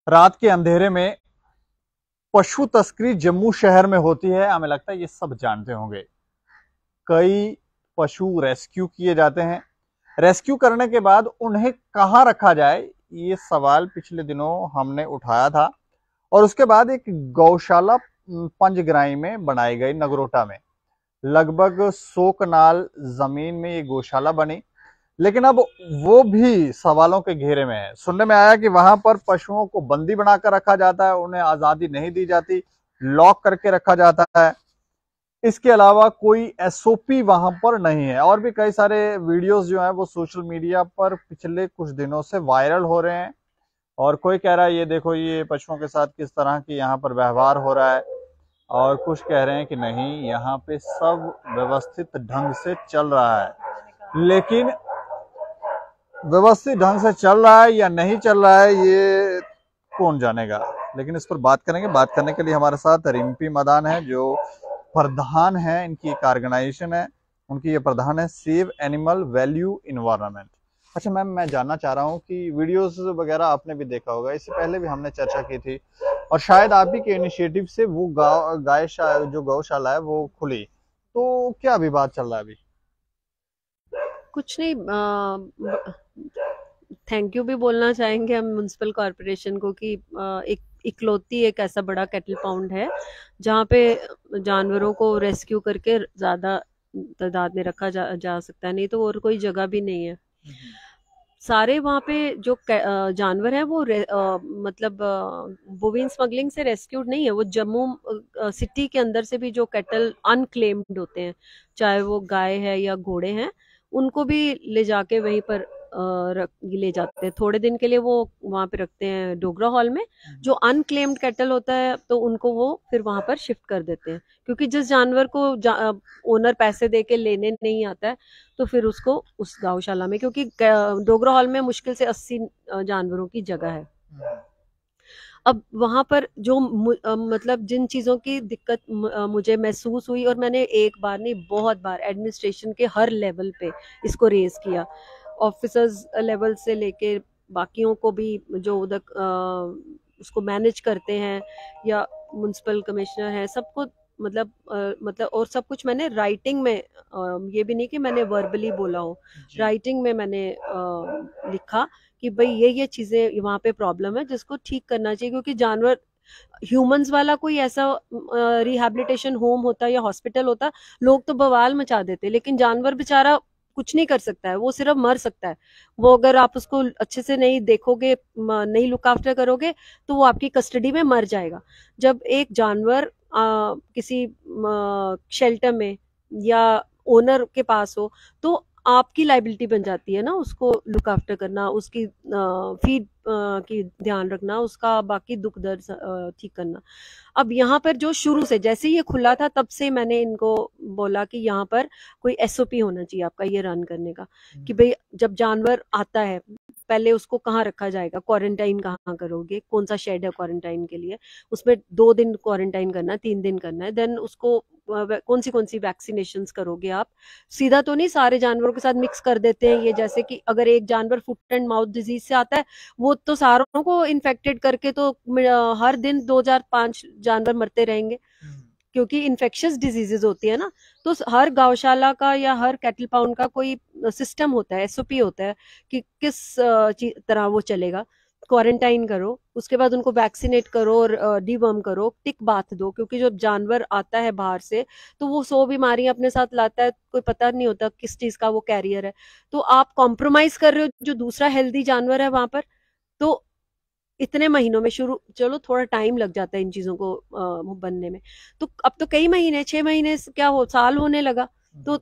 रात के अंधेरे में पशु तस्करी जम्मू शहर में होती है, हमें लगता है ये सब जानते होंगे। कई पशु रेस्क्यू किए जाते हैं। रेस्क्यू करने के बाद उन्हें कहाँ रखा जाए, ये सवाल पिछले दिनों हमने उठाया था। और उसके बाद एक गौशाला पंजग्राई में बनाई गई, नगरोटा में। लगभग 100 कनाल जमीन में ये गौशाला बनी। लेकिन अब वो भी सवालों के घेरे में है। सुनने में आया कि वहां पर पशुओं को बंदी बनाकर रखा जाता है, उन्हें आजादी नहीं दी जाती, लॉक करके रखा जाता है। इसके अलावा कोई एसओपी वहां पर नहीं है। और भी कई सारे वीडियोस जो हैं वो सोशल मीडिया पर पिछले कुछ दिनों से वायरल हो रहे हैं। और कोई कह रहा है ये देखो ये पशुओं के साथ किस तरह की यहाँ पर व्यवहार हो रहा है, और कुछ कह रहे हैं कि नहीं, यहाँ पे सब व्यवस्थित ढंग से चल रहा है। लेकिन व्यवस्थित ढंग से चल रहा है या नहीं चल रहा है, ये कौन जानेगा। लेकिन इस पर बात करेंगे। बात करने के लिए हमारे साथ रिम्पी मदान है, जो प्रधान है, इनकी एक ऑर्गेनाइजेशन है, उनकी ये प्रधान है, सेव एनिमल वैल्यू इन्वायरमेंट। अच्छा मैम, मैं जानना चाह रहा हूँ कि वीडियोस वगैरह आपने भी देखा होगा, इससे पहले भी हमने चर्चा की थी, और शायद आप ही के इनिशिएटिव से वो जो गौशाला है वो खुली। तो क्या विवाद चल रहा है अभी? कुछ नहीं। थैंक यू भी बोलना चाहेंगे हम म्युनिसिपल कॉरपोरेशन को कि एक इकलौती एक ऐसा बड़ा कैटल पाउंड है जहाँ पे जानवरों को रेस्क्यू करके ज्यादा तादाद में रखा जा सकता है। नहीं तो और कोई जगह भी नहीं है। सारे वहाँ पे जो जानवर हैं वो मतलब बोविन स्मगलिंग से रेस्क्यूड नहीं है। वो जम्मू सिटी के अंदर से भी जो कैटल अनक्लेम्ड होते हैं, चाहे वो गाय है या घोड़े हैं, उनको भी ले जाके वहीं पर ले जाते हैं। थोड़े दिन के लिए वो वहाँ पे रखते हैं डोगरा हॉल में। जो अनक्लेम्ड कैटल होता है तो उनको वो फिर वहाँ पर शिफ्ट कर देते हैं, क्योंकि जिस जानवर को ओनर पैसे दे के लेने नहीं आता है तो फिर उसको उस गौशाला में, क्योंकि डोगरा हॉल में मुश्किल से 80 जानवरों की जगह है। अब वहां पर जो मतलब जिन चीजों की दिक्कत मुझे महसूस हुई, और मैंने एक बार नहीं बहुत बार एडमिनिस्ट्रेशन के हर लेवल पे इसको रेज किया, ऑफिसर्स लेवल से लेके बाकियों को भी जो उधर उसको मैनेज करते हैं या म्युनिसिपल कमिश्नर है, सबको मतलब और सब कुछ मैंने राइटिंग में ये भी नहीं कि मैंने वर्बली बोला हो, राइटिंग में मैंने लिखा कि भाई ये चीजें वहां पे प्रॉब्लम है जिसको ठीक करना चाहिए। क्योंकि जानवर ह्यूमंस वाला कोई ऐसा रिहैबिलिटेशन होम होता या हॉस्पिटल होता, लोग तो बवाल मचा देते, लेकिन जानवर बेचारा कुछ नहीं कर सकता है, वो सिर्फ मर सकता है। वो अगर आप उसको अच्छे से नहीं देखोगे, नहीं लुक आफ्टर करोगे, तो वो आपकी कस्टडी में मर जाएगा। जब एक जानवर किसी शेल्टर में या ओनर के पास हो, तो आपकी लाइबिलिटी बन जाती है ना उसको लुक आफ्टर करना, उसकी फीड की ध्यान रखना, उसका बाकी दुख दर्द ठीक करना। अब यहाँ पर जो शुरू से जैसे ही ये खुला था तब से मैंने इनको बोला कि यहाँ पर कोई एसओपी होना चाहिए आपका ये रन करने का, कि भाई जब जानवर आता है पहले उसको कहाँ रखा जाएगा, क्वारंटाइन कहाँ करोगे, कौन सा शेड है क्वारंटाइन के लिए, उसमें 2 दिन क्वारंटाइन करना है, 3 दिन करना है, देन उसको कौन सी वैक्सीनेशन करोगे आप। सीधा तो नहीं सारे जानवरों के साथ मिक्स कर देते हैं ये, जैसे कि अगर एक जानवर फुट एंड माउथ डिजीज से आता है, वो तो सारों को इन्फेक्टेड करके तो हर दिन 2005 जानवर मरते रहेंगे, क्योंकि इन्फेक्शियस डिजीजेस होती है ना। तो हर गौशाला का या हर कैटल पाउंड का कोई सिस्टम होता है, एसओपी होता है कि किस तरह वो चलेगा। क्वारंटाइन करो, उसके बाद उनको वैक्सीनेट करो और डीवर्म करो, टिक बाथ दो, क्योंकि जब जानवर आता है बाहर से तो वो 100 बीमारियां अपने साथ लाता है, कोई पता नहीं होता किस चीज का वो कैरियर है। तो आप कॉम्प्रोमाइज कर रहे हो जो दूसरा हेल्दी जानवर है वहां पर। तो इतने महीनों में शुरू, चलो थोड़ा टाइम लग जाता है इन चीजों को बनने में, तो अब तो कई महीने, 6 महीने क्या हो, साल होने लगा। तो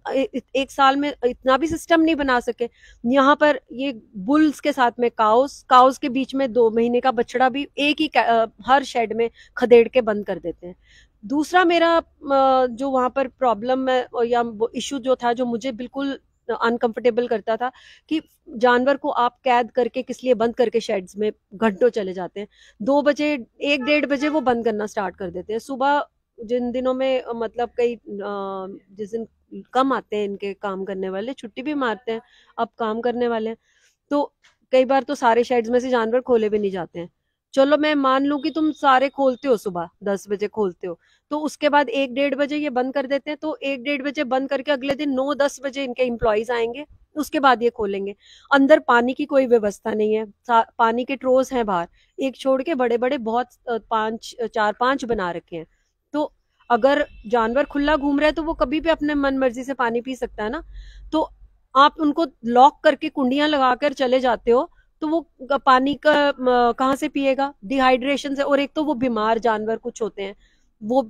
एक साल में इतना भी सिस्टम नहीं बना सके। यहाँ पर ये बुल्स के साथ में काउस, काउस के बीच में 2 महीने का बछड़ा भी एक ही हर शेड में खदेड़ के बंद कर देते हैं। दूसरा मेरा जो वहां पर प्रॉब्लम है या इशू जो था, जो मुझे बिल्कुल अनकंफर्टेबल करता था, कि जानवर को आप कैद करके किस लिए बंद करके शेड्स में घंटों चले जाते हैं। 2 बजे, 1 1:30 बजे वो बंद करना स्टार्ट कर देते हैं सुबह। जिन दिनों में मतलब कई जिस दिन कम आते हैं इनके काम करने वाले, छुट्टी भी मारते हैं, अब काम करने वाले हैं, तो कई बार तो सारे शेड्स में से जानवर खोले भी नहीं जाते हैं। चलो मैं मान लूं कि तुम सारे खोलते हो, सुबह 10 बजे खोलते हो, तो उसके बाद 1-1:30 बजे ये बंद कर देते हैं, तो 1-1:30 बजे बंद करके अगले दिन 9-10 बजे इनके एम्प्लॉयज आएंगे, उसके बाद ये खोलेंगे। अंदर पानी की कोई व्यवस्था नहीं है, पानी के ट्रोज हैं बाहर, एक छोड़ के बड़े बड़े बहुत, 4-5 बना रखे हैं। तो अगर जानवर खुला घूम रहा है तो वो कभी भी अपने मन मर्जी से पानी पी सकता है ना। तो आप उनको लॉक करके कुंडियां लगाकर चले जाते हो, तो वो पानी का कहाँ से पिएगा, डिहाइड्रेशन से। और एक तो वो बीमार जानवर कुछ होते हैं, वो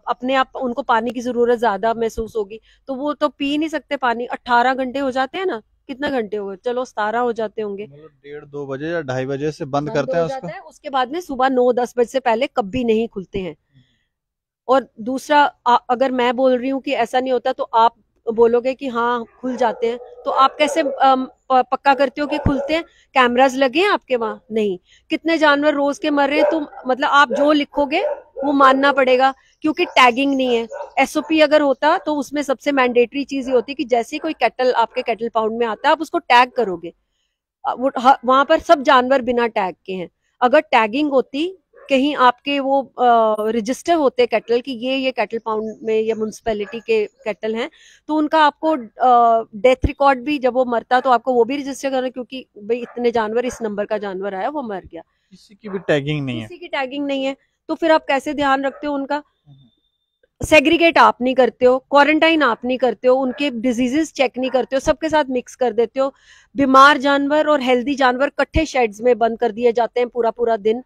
अपने आप उनको पानी की जरूरत ज्यादा महसूस होगी, तो वो तो पी नहीं सकते पानी। 18 घंटे हो जाते हैं ना, कितना घंटे हो गए, चलो 17 हो जाते होंगे, मतलब 1:30-2 बजे या 2:30 बजे से बंद बंद करते हो हैं उसको। जाता है। उसके बाद में सुबह 9-10 बजे से पहले कभी नहीं खुलते हैं। और दूसरा, अगर मैं बोल रही हूँ कि ऐसा नहीं होता, तो आप बोलोगे कि हाँ खुल जाते हैं, तो आप कैसे पक्का करते हो कि खुलते हैं? कैमरास लगे हैं आपके वहां? नहीं। कितने जानवर रोज के मर रहे हैं, तो मतलब आप जो लिखोगे वो मानना पड़ेगा, क्योंकि टैगिंग नहीं है। एसओपी अगर होता तो उसमें सबसे मैंडेटरी चीज ये होती कि जैसे ही कोई कैटल आपके कैटल पाउंड में आता है, आप उसको टैग करोगे। वहां पर सब जानवर बिना टैग के हैं। अगर टैगिंग होती, कहीं आपके वो रजिस्टर होते कैटल कि ये कैटल पाउंड में या म्यूनसिपैलिटी के कैटल हैं, तो उनका आपको डेथ रिकॉर्ड भी, जब वो मरता तो आपको वो भी रजिस्टर करना, क्योंकि भाई इतने जानवर, इस नंबर का जानवर आया, वो मर गया। किसी की भी टैगिंग नहीं है। किसी की टैगिंग नहीं है, तो फिर आप कैसे ध्यान रखते हो उनका? सेग्रीगेट आप नहीं करते हो, क्वारंटाइन आप नहीं करते हो, उनके डिजीजेस चेक नहीं करते हो, सबके साथ मिक्स कर देते हो। बीमार जानवर और हेल्दी जानवर इकट्ठे शेड्स में बंद कर दिए जाते हैं पूरा पूरा दिन।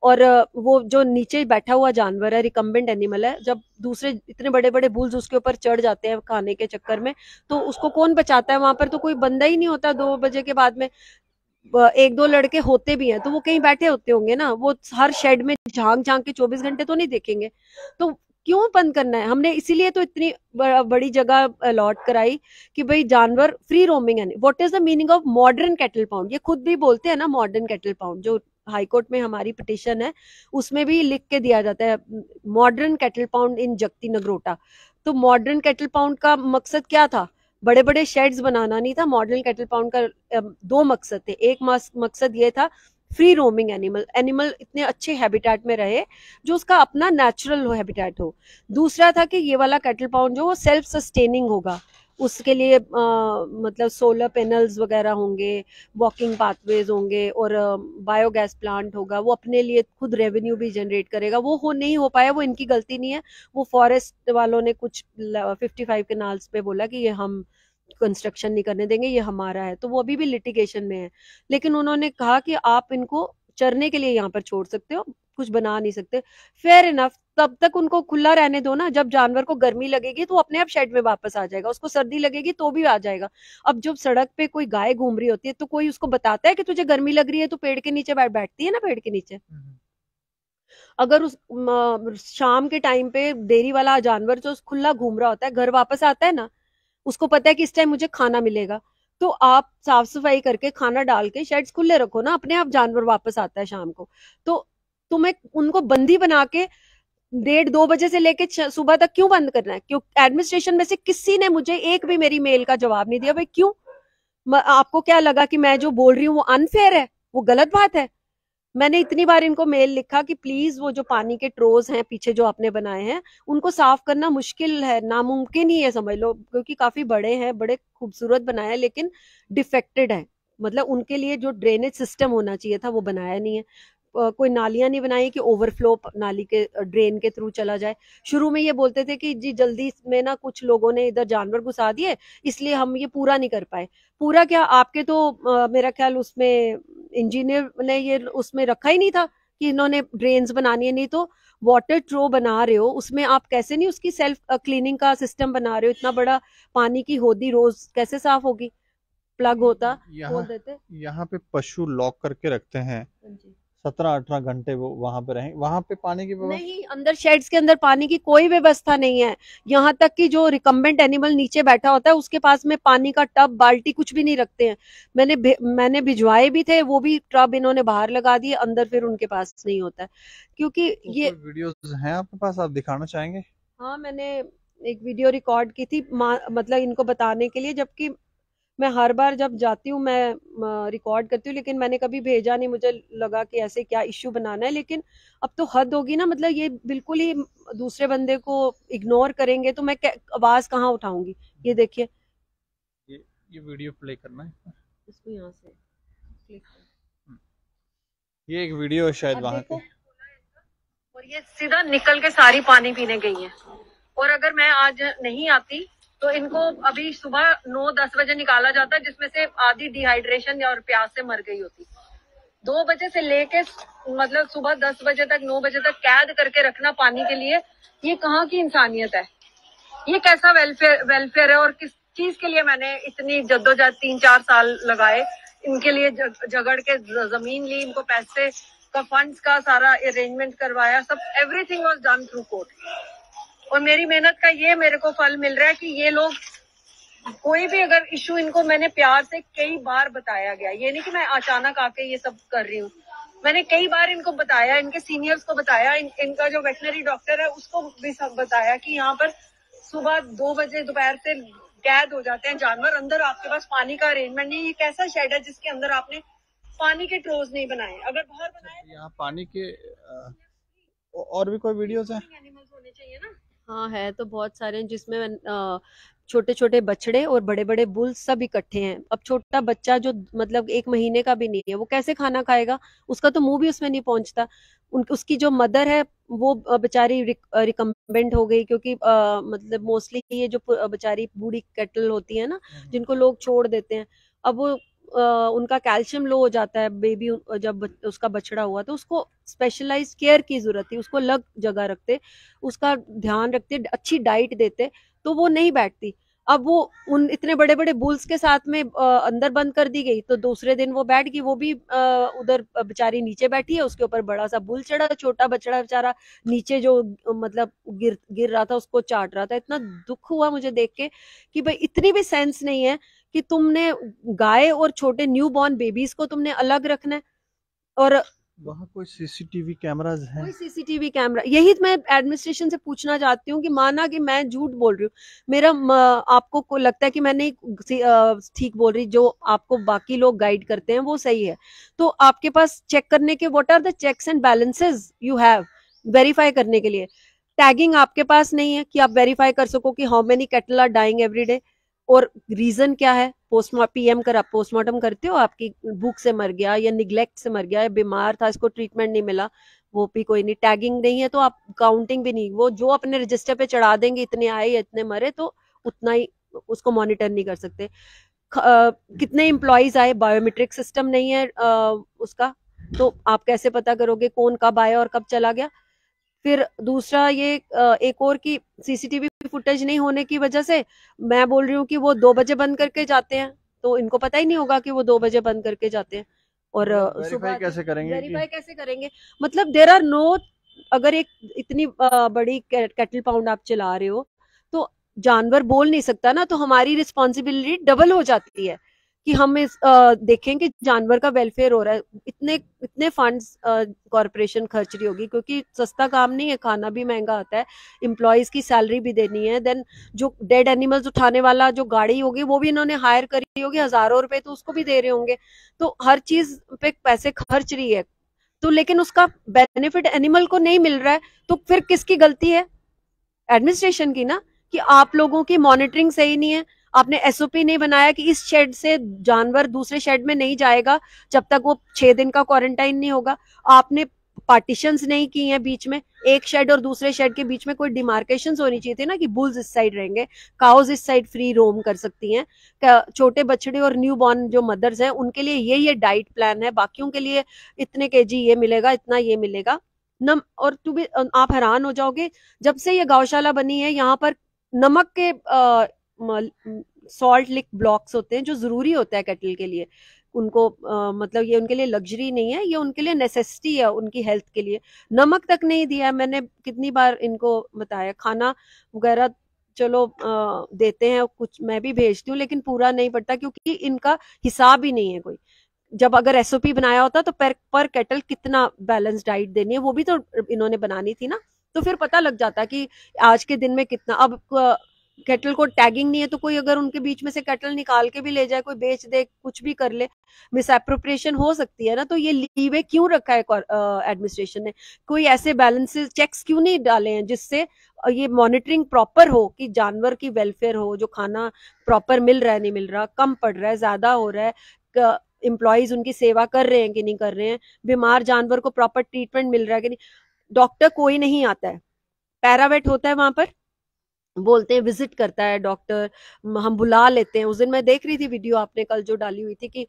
और वो जो नीचे बैठा हुआ जानवर है, रिकम्बेंट एनिमल है, जब दूसरे इतने बड़े बड़े बुल्स उसके ऊपर चढ़ जाते हैं खाने के चक्कर में, तो उसको कौन बचाता है? वहां पर तो कोई बंदा ही नहीं होता 2 बजे के बाद में। एक दो लड़के होते भी हैं तो वो कहीं बैठे होते होंगे ना, वो हर शेड में झांक झांक के 24 घंटे तो नहीं देखेंगे। तो क्यों बंद करना है? हमने इसीलिए तो इतनी बड़ी जगह अलॉट कराई कि भाई जानवर फ्री रोमिंग है। What is the meaning of modern cattle pound? ये खुद भी बोलते हैं ना मॉडर्न कैटल पाउंड, जो हाईकोर्ट में हमारी पिटिशन है उसमें भी लिख के दिया जाता है मॉडर्न कैटल पाउंड इन जगती नगरोटा। तो मॉडर्न कैटल पाउंड का मकसद क्या था? बड़े बड़े शेड्स बनाना नहीं था। मॉडर्न कैटल पाउंड का दो मकसद थे। एक मकसद ये था फ्री रोमिंग एनिमल, एनिमल इतने अच्छे हैबिटेट में रहे जो उसका अपना नेचुरल हैबिटेट हो। दूसरा था कि ये वाला कैटल पाउंड जो वो सेल्फ सस्टेनिंग होगा, उसके लिए मतलब सोलर पैनल्स वगैरह होंगे, वॉकिंग पाथवेज होंगे, और बायोगैस प्लांट होगा, वो अपने लिए खुद रेवेन्यू भी जनरेट करेगा। वो नहीं हो पाया, वो इनकी गलती नहीं है। वो फॉरेस्ट वालों ने कुछ 55 कैनाल्स पे बोला कि ये हम कंस्ट्रक्शन नहीं करने देंगे, ये हमारा है, तो वो अभी भी लिटिगेशन में है। लेकिन उन्होंने कहा कि आप इनको चरने के लिए यहाँ पर छोड़ सकते हो, कुछ बना नहीं सकते। फेयर इनफ, तब तक उनको खुला रहने दो ना। जब जानवर को गर्मी लगेगी तो अपने आप शेड में वापस आ जाएगा, उसको सर्दी लगेगी तो भी आ जाएगा। अब जब सड़क पे कोई गाय घूम रही होती है तो कोई उसको बताता है कि तुझे गर्मी लग रही है, तो पेड़ के नीचे बैठती है ना, पेड़ के नीचे। अगर उस शाम के टाइम पे डेयरी वाला जानवर जो खुला घूम रहा होता है, घर वापस आता है ना, उसको पता है कि इस टाइम मुझे खाना मिलेगा, तो आप साफ सफाई करके खाना डाल के शेड्स खुले रखो ना, अपने आप जानवर वापस आता है शाम को। तो तुम्हें उनको बंदी बना के 1:30-2 बजे से लेके सुबह तक क्यों बंद करना है? क्यों? एडमिनिस्ट्रेशन में से किसी ने मुझे एक भी मेरी मेल का जवाब नहीं दिया। भाई क्यों? आपको क्या लगा कि मैं जो बोल रही हूँ वो अनफेयर है, वो गलत बात है? मैंने इतनी बार इनको मेल लिखा कि प्लीज वो जो पानी के ट्रोज हैं पीछे जो आपने बनाए हैं, उनको साफ करना मुश्किल है, नामुमकिन ही है समझ लो, क्योंकि काफी बड़े हैं, बड़े खूबसूरत बनाए हैं, लेकिन डिफेक्टेड है। मतलब उनके लिए जो ड्रेनेज सिस्टम होना चाहिए था वो बनाया नहीं है। कोई नालियां नहीं बनाई कि ओवरफ्लो नाली के ड्रेन के थ्रू चला जाए। शुरू में ये बोलते थे कि जी जल्दी में ना कुछ लोगों ने इधर जानवर घुसा दिए, इसलिए हम ये पूरा नहीं कर पाए। पूरा क्या, आपके तो मेरा ख्याल उसमें इंजीनियर ने ये उसमें रखा ही नहीं था कि इन्होंने ड्रेन्स बनानी है। नहीं तो वाटर ट्रो बना रहे हो, उसमें आप कैसे नहीं उसकी सेल्फ क्लीनिंग का सिस्टम बना रहे हो? इतना बड़ा पानी की होदी रोज कैसे साफ होगी? प्लग होता, खोल देते। यहाँ पे पशु लॉक करके रखते हैं, हाँ जी। 17-18 घंटे वो वहां पे रहेंगे, वहां पे पानी की व्यवस्था नहीं, अंदर शेड्स के अंदर पानी की कोई व्यवस्था नहीं है। यहाँ तक कि जो रिकम्बेंट एनिमल नीचे बैठा होता है उसके पास में पानी का टब बाल्टी कुछ भी नहीं रखते हैं। मैंने भिजवाए भी थे, वो भी टब इन्होंने बाहर लगा दिए, अंदर फिर उनके पास नहीं होता है, क्योंकि तो ये। कोई वीडियोस हैं आपके पास, आप दिखाना चाहेंगे? हाँ, मैंने एक वीडियो रिकॉर्ड की थी मतलब इनको बताने के लिए, जबकि मैं हर बार जब जाती हूँ मैं रिकॉर्ड करती हूँ, लेकिन मैंने कभी भेजा नहीं, मुझे लगा कि ऐसे क्या इश्यू बनाना है। लेकिन अब तो हद होगी ना, मतलब ये बिल्कुल ही दूसरे बंदे को इग्नोर करेंगे तो मैं आवाज कहाँ उठाऊंगी। ये देखिए, ये वीडियो प्ले करना है इसको यहाँ से क्लिक ये एक वीडियो शायद वहां देखो, और ये सीधा निकल के सारी पानी पीने गई है। और अगर मैं आज नहीं आती तो इनको अभी सुबह 9-10 बजे निकाला जाता, जिसमें से आधी डिहाइड्रेशन और प्यास से मर गई होती। 2 बजे से लेके मतलब सुबह 10 बजे तक 9 बजे तक कैद करके रखना पानी के लिए, ये कहाँ की इंसानियत है? ये कैसा वेलफेयर है? और किस चीज के लिए मैंने इतनी जद्दोजहद 3-4 साल लगाए इनके लिए, झगड़ के जमीन ली, इनको पैसे का फंड्स का सारा अरेंजमेंट करवाया, सब everything was done through court. और मेरी मेहनत का ये मेरे को फल मिल रहा है कि ये लोग कोई भी अगर इशू, इनको मैंने प्यार से कई बार बताया गया, ये नहीं कि मैं अचानक आके ये सब कर रही हूँ, मैंने कई बार इनको बताया, इनके सीनियर्स को बताया, इनका जो वेटनरी डॉक्टर है उसको भी सब बताया कि यहाँ पर सुबह 2 बजे दोपहर से कैद हो जाते हैं जानवर, अंदर आपके पास पानी का अरेंजमेंट नहीं। ये कैसा शेड है जिसके अंदर आपने पानी के ट्रोज नहीं बनाए? अगर बाहर बनाए यहाँ पानी के और भी कोई वीडियोस हैं? एनिमल्स होने चाहिए ना। हाँ, है तो बहुत सारे हैं, जिसमें छोटे छोटे बछड़े और बड़े बड़े बुल सब इकट्ठे हैं। अब छोटा बच्चा जो मतलब 1 महीने का भी नहीं है, वो कैसे खाना खाएगा? उसका तो मुंह भी उसमें नहीं पहुंचता। उसकी जो मदर है वो बेचारी रिकम्बेंट हो गई, क्योंकि मतलब मोस्टली ये जो बेचारी बूढ़ी कैटल होती है ना, जिनको लोग छोड़ देते हैं, अब वो उनका कैल्शियम लो हो जाता है। बेबी जब उसका बछड़ा हुआ तो उसको स्पेशलाइज्ड केयर की जरूरत थी, उसको अलग जगह रखते, उसका ध्यान रखते, अच्छी डाइट देते, तो वो नहीं बैठती। अब वो उन इतने बड़े बड़े बुल्स के साथ में अंदर बंद कर दी गई, तो दूसरे दिन वो बैठ गई, वो भी उधर बेचारी नीचे बैठी है, उसके ऊपर बड़ा सा बुल चढ़ा, छोटा बछड़ा बेचारा नीचे जो मतलब गिर गिर रहा था उसको चाट रहा था। इतना दुख हुआ मुझे देख के कि भाई इतनी भी सेंस नहीं है कि तुमने गाय और छोटे न्यू बॉर्न बेबीज को तुमने अलग रखना है। और वहाँ कोई सीसीटीवी कैमराज हैं? कोई सीसीटीवी कैमरा, यही मैं एडमिनिस्ट्रेशन से पूछना चाहती हूँ कि माना कि मैं झूठ बोल रही हूँ, मेरा आपको को लगता है कि मैं नहीं ठीक बोल रही, जो आपको बाकी लोग गाइड करते हैं वो सही है, तो आपके पास चेक करने के what are the checks and balances you have verify करने के लिए? टैगिंग आपके पास नहीं है कि आप वेरीफाई कर सको कि how many cattle are dying every day, और रीजन क्या है? पोस्टमार्टम करते हो, आपकी भूख से मर गया या निग्लेक्ट से मर गया या बीमार था, इसको ट्रीटमेंट नहीं मिला, वो भी कोई नहीं। टैगिंग नहीं है तो आप काउंटिंग भी नहीं, वो जो अपने रजिस्टर पे चढ़ा देंगे इतने आए या इतने मरे, तो उतना ही उसको मॉनिटर नहीं कर सकते। कितने एम्प्लॉयज आए, बायोमेट्रिक सिस्टम नहीं है उसका, तो आप कैसे पता करोगे कौन कब आया और कब चला गया? फिर दूसरा ये एक और की सीसीटीवी फुटेज नहीं होने की वजह से मैं बोल रही हूँ कि वो 2 बजे बंद करके जाते हैं, तो इनको पता ही नहीं होगा कि वो 2 बजे बंद करके जाते हैं। और वेरीफाई कैसे करेंगे? वेरीफाई कैसे करेंगे? मतलब देर आर नो, अगर एक इतनी बड़ी कैटल पाउंड आप चला रहे हो तो जानवर बोल नहीं सकता ना, तो हमारी रिस्पॉन्सिबिलिटी डबल हो जाती है कि हम इस देखें कि जानवर का वेलफेयर हो रहा है। इतने इतने फंड्स कॉरपोरेशन खर्च रही होगी, क्योंकि सस्ता काम नहीं है, खाना भी महंगा आता है, एम्प्लॉयज की सैलरी भी देनी है, देन जो डेड एनिमल्स उठाने वाला जो गाड़ी होगी वो भी इन्होंने हायर करी होगी, हजारों रुपए तो उसको भी दे रहे होंगे, तो हर चीज पे पैसे खर्च रही है, तो लेकिन उसका बेनिफिट एनिमल को नहीं मिल रहा है, तो फिर किसकी गलती है? एडमिनिस्ट्रेशन की ना, कि आप लोगों की मॉनिटरिंग सही नहीं है, आपने एसओपी नहीं बनाया कि इस शेड से जानवर दूसरे शेड में नहीं जाएगा जब तक वो 6 दिन का क्वारंटाइन नहीं होगा, आपने पार्टीशंस नहीं की हैं बीच में, एक शेड और दूसरे शेड के बीच में कोई डिमार्केशंस होनी चाहिए थी ना, कि बुल्स इस साइड रहेंगे, काउज इस साइड फ्री रोम कर सकती हैं, छोटे बछड़े और न्यू बॉर्न जो मदर्स हैं उनके लिए ये डाइट प्लान है, बाकियों के लिए इतने केजी ये मिलेगा, इतना ये मिलेगा। और टू भी आप हैरान हो जाओगे, जब से ये गौशाला बनी है यहाँ पर नमक के सॉल्ट लिक ब्लॉक्स होते हैं जो जरूरी होता है कैटल के लिए, उनको मतलब ये उनके लिए लग्जरी नहीं है, ये उनके लिए नेसेसिटी है उनकी हेल्थ के लिए। नमक तक नहीं दिया, मैंने कितनी बार इनको बताया, खाना वगैरह चलो देते हैं कुछ, मैं भी भेजती हूँ, लेकिन पूरा नहीं पड़ता क्योंकि इनका हिसाब ही नहीं है कोई। जब अगर एसओपी बनाया होता तो पर कैटल कितना बैलेंस डाइट देनी है वो भी तो इन्होंने बनानी थी ना, तो फिर पता लग जाता कि आज के दिन में कितना। अब कैटल को टैगिंग नहीं है, तो कोई अगर उनके बीच में से कैटल निकाल के भी ले जाए, कोई बेच दे, कुछ भी कर ले, मिस एप्रोप्रिएशन हो सकती है ना। तो ये लीवे क्यों रखा है एडमिनिस्ट्रेशन ने? कोई ऐसे बैलेंसेस चेक्स क्यों नहीं डाले हैं जिससे ये मॉनिटरिंग प्रॉपर हो कि जानवर की वेलफेयर हो, जो खाना प्रॉपर मिल रहा है नहीं मिल रहा, कम पड़ रहा है ज्यादा हो रहा है, एम्प्लॉयज उनकी सेवा कर रहे हैं कि नहीं कर रहे हैं, बीमार जानवर को प्रॉपर ट्रीटमेंट मिल रहा है कि नहीं। डॉक्टर कोई नहीं आता है, पैरावेट होता है वहां पर, बोलते हैं विजिट करता है डॉक्टर, हम बुला लेते हैं। उस दिन मैं देख रही थी वीडियो आपने कल जो डाली हुई थी कि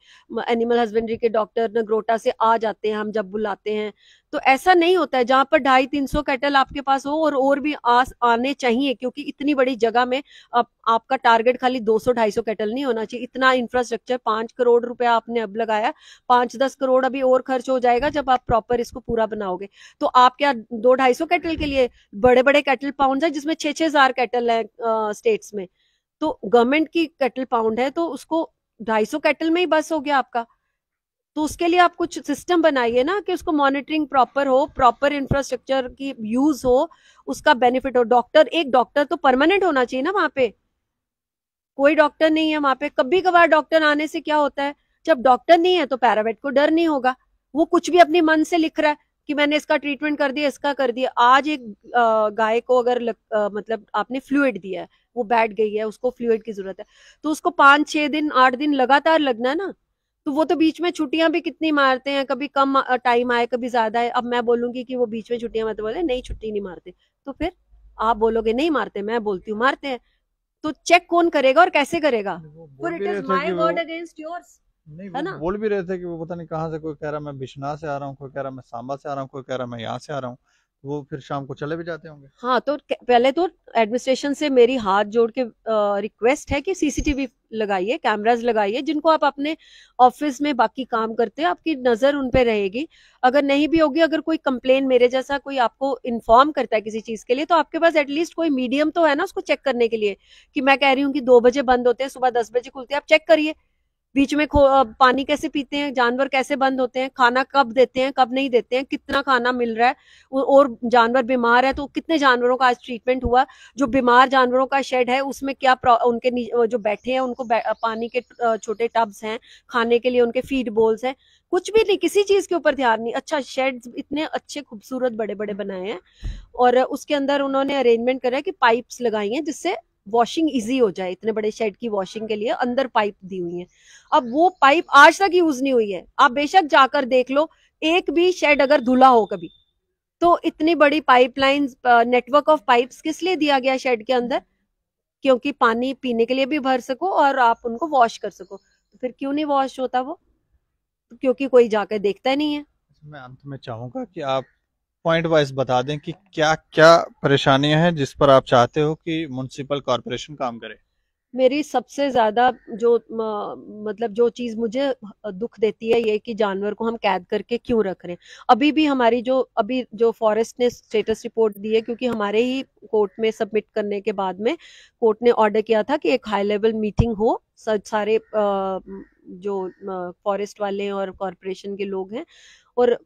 एनिमल हस्बेंड्री के डॉक्टर नगरोटा से आ जाते हैं हम जब बुलाते हैं। तो ऐसा नहीं होता है। जहां पर 250-300 कैटल आपके पास हो और भी आने चाहिए, क्योंकि इतनी बड़ी जगह में आपका टारगेट खाली 200-250 कैटल नहीं होना चाहिए। इतना इंफ्रास्ट्रक्चर 5 करोड़ रुपया आपने अब लगाया, 5-10 करोड़ अभी और खर्च हो जाएगा जब आप प्रॉपर इसको पूरा बनाओगे। तो आप क्या 200-250 कैटल के लिए, बड़े बड़े कैटल पाउंड है जिसमें 6-6 हजार कैटल है स्टेट्स में, तो गवर्नमेंट की कैटल पाउंड है तो उसको 250 कैटल में ही बस हो गया आपका। तो उसके लिए आप कुछ सिस्टम बनाइए ना कि उसको मॉनिटरिंग प्रॉपर हो, प्रॉपर इंफ्रास्ट्रक्चर की यूज हो, उसका बेनिफिट हो। डॉक्टर, एक डॉक्टर तो परमानेंट होना चाहिए ना वहां पे। कोई डॉक्टर नहीं है वहां पे। कभी कभार डॉक्टर आने से क्या होता है, जब डॉक्टर नहीं है तो पैरावेट को डर नहीं होगा, वो कुछ भी अपने मन से लिख रहा है कि मैंने इसका ट्रीटमेंट कर दिया, इसका कर दिया। आज एक गाय को अगर मतलब आपने फ्लूइड दिया है, वो बैठ गई है, उसको फ्लूइड की जरूरत है, तो उसको 5-6 दिन 8 दिन लगातार लगना है ना। तो वो तो बीच में छुट्टियां भी कितनी मारते हैं, कभी कम टाइम आए कभी ज्यादा है। अब मैं बोलूंगी कि वो बीच में छुट्टियां मत, बोले नहीं छुट्टी नहीं मारते, तो फिर आप बोलोगे नहीं मारते, मैं बोलती हूँ मारते हैं। तो चेक कौन करेगा और कैसे करेगा? वो फॉर बोल इट भी रहे इज थे माई कि वो वर्ड अगेंस्ट योर्स, नहीं, है वो ना। बोल भी रहे थे कि वो पता नहीं कहाँ से, कोई कह रहा मैं बिश्नाह से आ रहा हूँ, कोई कह रहा मैं सांबा से आ रहा हूँ, कोई कह रहा मैं यहाँ से आ रहा हूँ। वो फिर शाम को चले भी जाते होंगे। हाँ, तो पहले तो एडमिनिस्ट्रेशन से मेरी हाथ जोड़ के रिक्वेस्ट है कि सीसीटीवी लगाइए, कैमरास लगाइए, जिनको आप अपने ऑफिस में बाकी काम करते हैं, आपकी नजर उन पे रहेगी। अगर नहीं भी होगी, अगर कोई कंप्लेन मेरे जैसा कोई आपको इन्फॉर्म करता है किसी चीज के लिए, तो आपके पास एटलीस्ट कोई मीडियम तो है ना उसको चेक करने के लिए, कि मैं कह रही हूँ कि 2 बजे बंद होते हैं, सुबह 10 बजे खुलते हैं, आप चेक करिए बीच में पानी कैसे पीते हैं जानवर, कैसे बंद होते हैं, खाना कब देते हैं कब नहीं देते हैं, कितना खाना मिल रहा है, और जानवर बीमार है तो कितने जानवरों का आज ट्रीटमेंट हुआ, जो बीमार जानवरों का शेड है उसमें क्या उनके जो बैठे हैं उनको पानी के छोटे टब्स हैं, खाने के लिए उनके फीड बोल्स हैं, कुछ भी नहीं, किसी चीज के ऊपर ध्यान नहीं। अच्छा, शेड इतने अच्छे खूबसूरत बड़े बड़े बनाए हैं, और उसके अंदर उन्होंने अरेंजमेंट करा है कि पाइप्स लगाई हैं जिससे वॉशिंग इजी हो जाए। इतने बड़े शेड की वॉशिंग के लिए अंदर पाइप दी हुई है। अब वो पाइप आज तक यूज नहीं हुई है, आप बेशक जाकर देख लो, एक भी शेड अगर धुला हो कभी, तो इतनी बड़ी पाइपलाइन, नेटवर्क ऑफ पाइप्स किस लिए दिया गया शेड के अंदर? क्योंकि पानी पीने के लिए भी भर सको और आप उनको वॉश कर सको। तो फिर क्यों नहीं वॉश होता वो? तो क्योंकि कोई जाकर देखता ही नहीं है। मैं अंत में चाहूंगा कि आप पॉइंट वाइज बता दें कि क्या क्या परेशानियां हैं जिस पर आप चाहते हो कि म्युनिसिपल कॉरपोरेशन काम करे। मेरी सबसे ज्यादा जो मतलब जो चीज मुझे दुख देती है ये कि जानवर को हम कैद करके क्यों रख रहे हैं। अभी भी हमारी जो फॉरेस्ट ने स्टेटस रिपोर्ट दी है, क्योंकि हमारे ही कोर्ट में सबमिट करने के बाद में कोर्ट ने ऑर्डर किया था कि एक हाई लेवल मीटिंग हो, सारे जो फॉरेस्ट वाले और कॉरपोरेशन के लोग हैं, और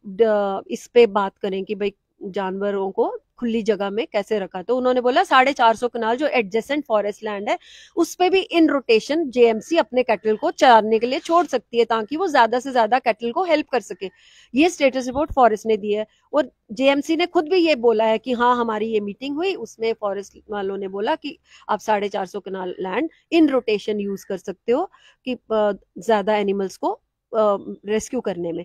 इस पे बात करें कि भाई जानवरों को खुली जगह में कैसे रखा। तो उन्होंने बोला 450 कनाल जो एडजेसेंट फॉरेस्ट लैंड है उस पे भी इन रोटेशन जेएमसी अपने कैटल को चराने के लिए छोड़ सकती है, ताकि वो ज्यादा से ज्यादा कैटल को हेल्प कर सके। ये स्टेटस रिपोर्ट फॉरेस्ट ने दी है, और जेएमसी ने खुद भी ये बोला है कि हाँ हमारी ये मीटिंग हुई, उसमें फॉरेस्ट वालों ने बोला कि आप 450 कनाल लैंड इन रोटेशन यूज कर सकते हो कि ज्यादा एनिमल्स को रेस्क्यू करने में।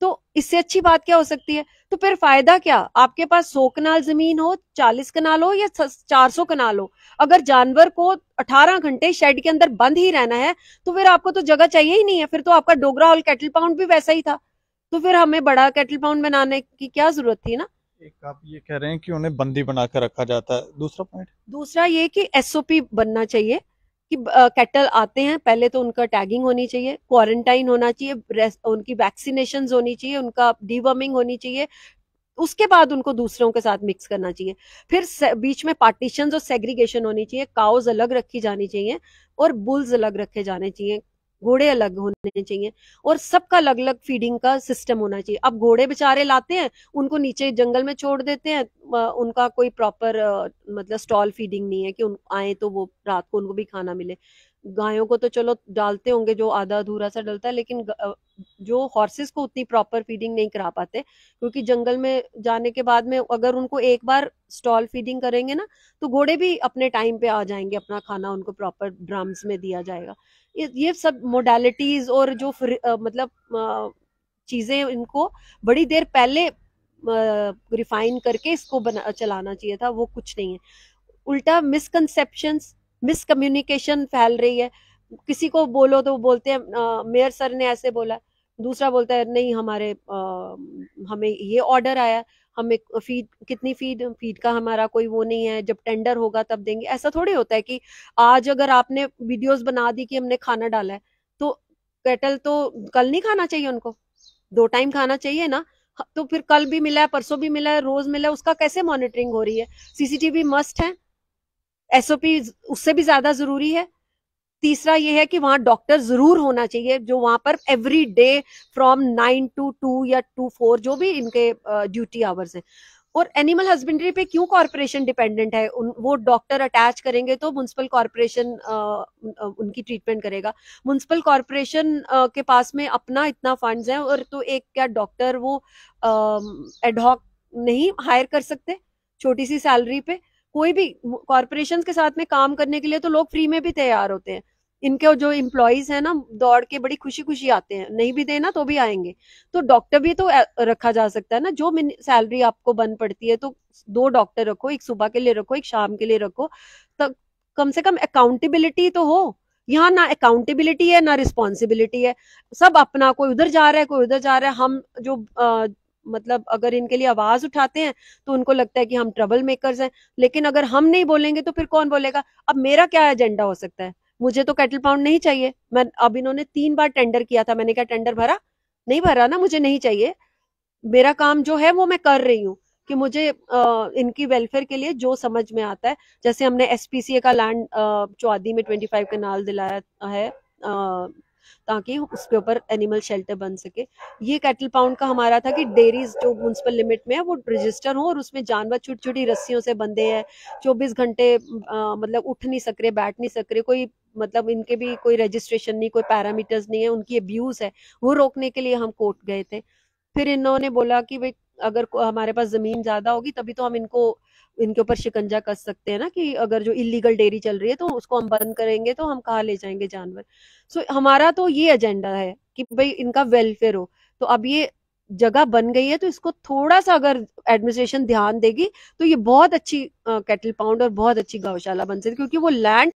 तो इससे अच्छी बात क्या हो सकती है? तो फिर फायदा क्या? आपके पास 100 कनाल जमीन हो, 40 कनाल हो या 400 कनाल हो, अगर जानवर को 18 घंटे शेड के अंदर बंद ही रहना है तो फिर आपको तो जगह चाहिए ही नहीं है। फिर तो आपका डोगरा हॉल कैटल पाउंड भी वैसा ही था, तो फिर हमें बड़ा कैटल पाउंड बनाने की क्या जरूरत थी ना। एक आप ये कह रहे हैं कि उन्हें बंदी बनाकर रखा जाता है, दूसरा पॉइंट? दूसरा ये कि एसओपी बनना चाहिए कि कैटल आते हैं पहले तो उनका टैगिंग होनी चाहिए, क्वारंटाइन होना चाहिए, उनकी वैक्सीनेशन होनी चाहिए, उनका डीवर्मिंग होनी चाहिए, उसके बाद उनको दूसरों के साथ मिक्स करना चाहिए। फिर बीच में पार्टीशंस और सेग्रीगेशन होनी चाहिए, काउज अलग रखी जानी चाहिए और बुल्स अलग रखे जाने चाहिए, घोड़े अलग होने चाहिए, और सबका अलग अलग फीडिंग का सिस्टम होना चाहिए। अब घोड़े बेचारे लाते हैं, उनको नीचे जंगल में छोड़ देते हैं, उनका कोई प्रॉपर मतलब स्टॉल फीडिंग नहीं है कि उन आए तो वो रात को उनको भी खाना मिले। गायों को तो चलो डालते होंगे जो आधा अधूरा सा डलता है, लेकिन जो हॉर्सेस को उतनी प्रॉपर फीडिंग नहीं करा पाते, क्योंकि जंगल में जाने के बाद में अगर उनको एक बार स्टॉल फीडिंग करेंगे ना, तो घोड़े भी अपने टाइम पे आ जाएंगे, अपना खाना उनको प्रॉपर ड्रम्स में दिया जाएगा। ये सब मोडालिटीज और जो मतलब चीजें इनको बड़ी देर पहले रिफाइन करके इसको चलाना चाहिए था, वो कुछ नहीं है। उल्टा मिसकंसेप्शंस, मिसकम्युनिकेशन फैल रही है। किसी को बोलो तो बोलते हैं मेयर सर ने ऐसे बोला, दूसरा बोलता है नहीं हमारे हमें ये ऑर्डर आया, हमें फीड कितनी फीड का हमारा कोई वो नहीं है, जब टेंडर होगा तब देंगे। ऐसा थोड़ी होता है कि आज अगर आपने वीडियोस बना दी कि हमने खाना डाला है, तो कैटल तो कल नहीं खाना चाहिए, उनको 2 टाइम खाना चाहिए ना। तो फिर कल भी मिला है, परसों भी मिला है, रोज मिला है, उसका कैसे मॉनिटरिंग हो रही है? सीसीटीवी मस्ट है, एसओपी उससे भी ज्यादा जरूरी है। तीसरा ये है कि वहां डॉक्टर जरूर होना चाहिए जो वहां पर एवरी डे फ्रॉम 9 to 2 या 2 4 जो भी इनके ड्यूटी आवर्स है। और एनिमल हस्बेंड्री पे क्यों कॉर्पोरेशन डिपेंडेंट है? वो डॉक्टर अटैच करेंगे तो म्युनिसिपल कॉर्पोरेशन उनकी ट्रीटमेंट करेगा। म्युनिसिपल कॉर्पोरेशन के पास में अपना इतना फंड्स है, और तो एक क्या डॉक्टर वो एडहॉक नहीं हायर कर सकते छोटी सी सैलरी पे? कोई भी कॉर्पोरेशन के साथ में काम करने के लिए तो लोग फ्री में भी तैयार होते हैं। इनके जो एम्प्लॉयज है ना, दौड़ के बड़ी खुशी खुशी आते हैं, नहीं भी देना तो भी आएंगे। तो डॉक्टर भी तो रखा जा सकता है ना, जो सैलरी आपको बन पड़ती है तो 2 डॉक्टर रखो, एक सुबह के लिए रखो, एक शाम के लिए रखो, तो कम से कम अकाउंटेबिलिटी तो हो। यहाँ ना अकाउंटेबिलिटी है ना रिस्पॉन्सिबिलिटी है, सब अपना, कोई उधर जा रहा है कोई उधर जा रहा है। हम जो मतलब अगर इनके लिए आवाज उठाते हैं तो उनको लगता है कि हम ट्रबल मेकर्स हैं, लेकिन अगर हम नहीं बोलेंगे तो फिर कौन बोलेगा? अब मेरा क्या एजेंडा हो सकता है? मुझे तो कैटल पाउंड नहीं चाहिए। मैं अब इन्होंने 3 बार टेंडर किया था, मैंने क्या टेंडर भरा? नहीं भरा ना, मुझे नहीं चाहिए। मेरा काम जो है वो मैं कर रही हूँ कि मुझे इनकी वेलफेयर के लिए जो समझ में आता है, जैसे हमने एसपीसीए का लैंड चौआदी में 25 कनाल दिलाया है ताकि उसके ऊपर एनिमल शेल्टर बन सके। ये कैटल पाउंड का हमारा था कि डेयरीज जो म्युनिसिपल लिमिट में है वो रजिस्टर हो, और उसमें जानवर छोटी छोटी रस्सियों से बंधे हैं, 24 घंटे मतलब उठ नहीं सक रहे, बैठ नहीं सक रहे, कोई मतलब इनके भी कोई रजिस्ट्रेशन नहीं, कोई पैरामीटर्स नहीं है, उनकी अब्यूज है, वो रोकने के लिए हम कोर्ट गए थे। फिर इन्होंने बोला कि भाई अगर हमारे पास जमीन ज्यादा होगी तभी तो हम इनको इनके ऊपर शिकंजा कस सकते हैं ना, कि अगर जो इलीगल डेयरी चल रही है तो उसको हम बंद करेंगे तो हम कहाँ ले जाएंगे जानवर। सो हमारा तो ये एजेंडा है कि भाई इनका वेलफेयर हो। तो अब ये जगह बन गई है तो इसको थोड़ा सा अगर एडमिनिस्ट्रेशन ध्यान देगी तो ये बहुत अच्छी कैटल पाउंड और बहुत अच्छी गौशाला बन सकती है, क्योंकि वो लैंड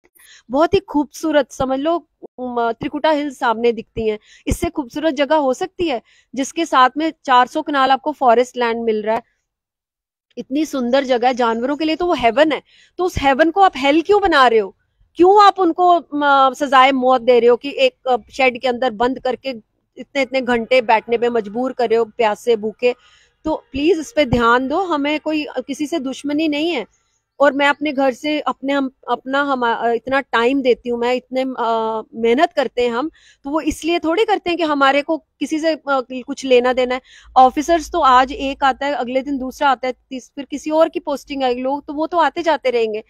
बहुत ही खूबसूरत, समझ लो त्रिकुटा हिल्स सामने दिखती हैं, इससे खूबसूरत जगह हो सकती है? जिसके साथ में 400 कनाल आपको फॉरेस्ट लैंड मिल रहा है, इतनी सुंदर जगह है जानवरों के लिए, तो वो हेवन है। तो उस हेवन को आप हेल क्यों बना रहे हो? क्यों आप उनको सजाए मौत दे रहे हो कि एक शेड के अंदर बंद करके इतने इतने घंटे बैठने पे मजबूर कर रहे हो, प्यासे भूखे? तो प्लीज इस पे ध्यान दो। हमें कोई किसी से दुश्मनी नहीं है, और मैं अपने घर से अपना इतना टाइम देती हूँ, मैं इतने मेहनत करते हैं हम, तो वो इसलिए थोड़ी करते हैं कि हमारे को किसी से कुछ लेना देना है। ऑफिसर्स तो आज एक आता है, अगले दिन दूसरा आता है, फिर किसी और की पोस्टिंग आई, लोग तो वो तो आते जाते रहेंगे।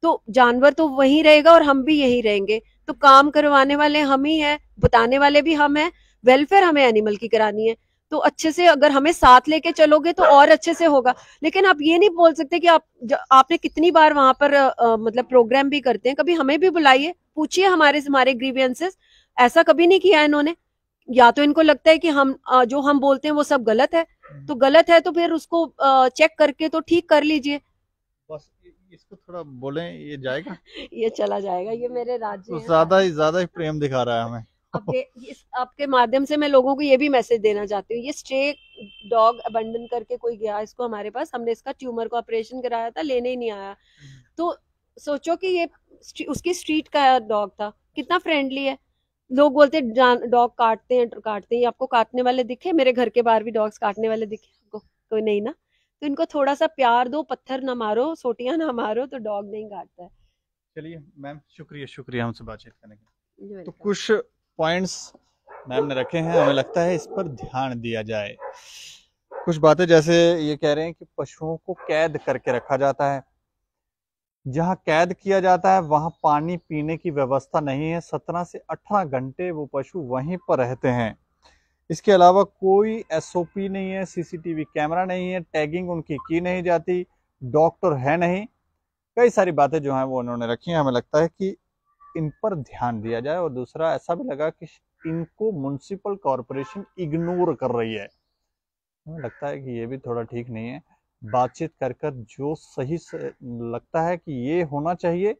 तो जानवर तो वहीं रहेगा और हम भी यहीं रहेंगे। तो काम करवाने वाले हम ही हैं, बताने वाले भी हम हैं, वेलफेयर हमें एनिमल की करानी है। तो अच्छे से अगर हमें साथ लेके चलोगे तो और अच्छे से होगा। लेकिन आप ये नहीं बोल सकते कि आपने कितनी बार वहां पर मतलब प्रोग्राम भी करते हैं, कभी हमें भी बुलाइए, पूछिए हमारे ग्रीवियंसेस। ऐसा कभी नहीं किया इन्होंने। या तो इनको लगता है कि हम जो हम बोलते हैं वो सब गलत है, तो गलत है तो फिर उसको चेक करके तो ठीक कर लीजिए। बस इसको थोड़ा बोलें, ये जाएगा? ये चला जाएगा, ये मेरे राज्य तो हैं। ज्यादा ही प्रेम दिखा रहा है हमें। आपके माध्यम से मैं लोगों को ये भी मैसेज देना चाहती हूँ, ये स्ट्रे डॉग अबंडन करके कोई गया इसको हमारे पास, हमने इसका ट्यूमर का ऑपरेशन कराया था, लेने ही नहीं आया। तो सोचो कि ये उसकी स्ट्रीट का डॉग था, कितना फ्रेंडली है। लोग बोलते डॉग काटते हैं, आपको काटने वाले दिखे? मेरे घर के बाहर भी डॉग्स काटने वाले दिखे आपको? कोई नहीं ना। तो इनको थोड़ा सा प्यार दो, पत्थर ना मारो, सोटियां ना मारो, तो डॉग नहीं काटता है। चलिए मैम, शुक्रिया हमसे बातचीत करने के लिए। तो वेलकम। कुछ पॉइंट्स मैम ने रखे हैं, हमें लगता है इस पर ध्यान दिया जाए। कुछ बातें जैसे ये कह रहे हैं कि पशुओं को कैद करके रखा जाता है, जहां कैद किया जाता है वहां पानी पीने की व्यवस्था नहीं है, 17 से 18 घंटे वो पशु वहीं पर रहते हैं। इसके अलावा कोई एसओपी नहीं है, सीसीटीवी कैमरा नहीं है, टैगिंग उनकी की नहीं जाती, डॉक्टर है नहीं। कई सारी बातें जो हैं वो उन्होंने रखी हैं। हमें लगता है कि इन पर ध्यान दिया जाए। और दूसरा ऐसा भी लगा कि इनको म्युनिसिपल कॉरपोरेशन इग्नोर कर रही है। हमें लगता है कि ये भी थोड़ा ठीक नहीं है। बातचीत कर कर जो सही से लगता है कि ये होना चाहिए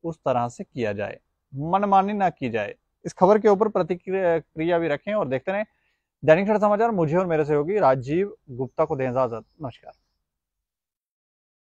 उस तरह से किया जाए, मनमानी ना की जाए। इस खबर के ऊपर प्रतिक्रिया भी रखें और देखते रहें दैनिक सवेरा समाचार। मुझे और मेरे सहयोगी राजीव गुप्ता को दें इजाजत। नमस्कार।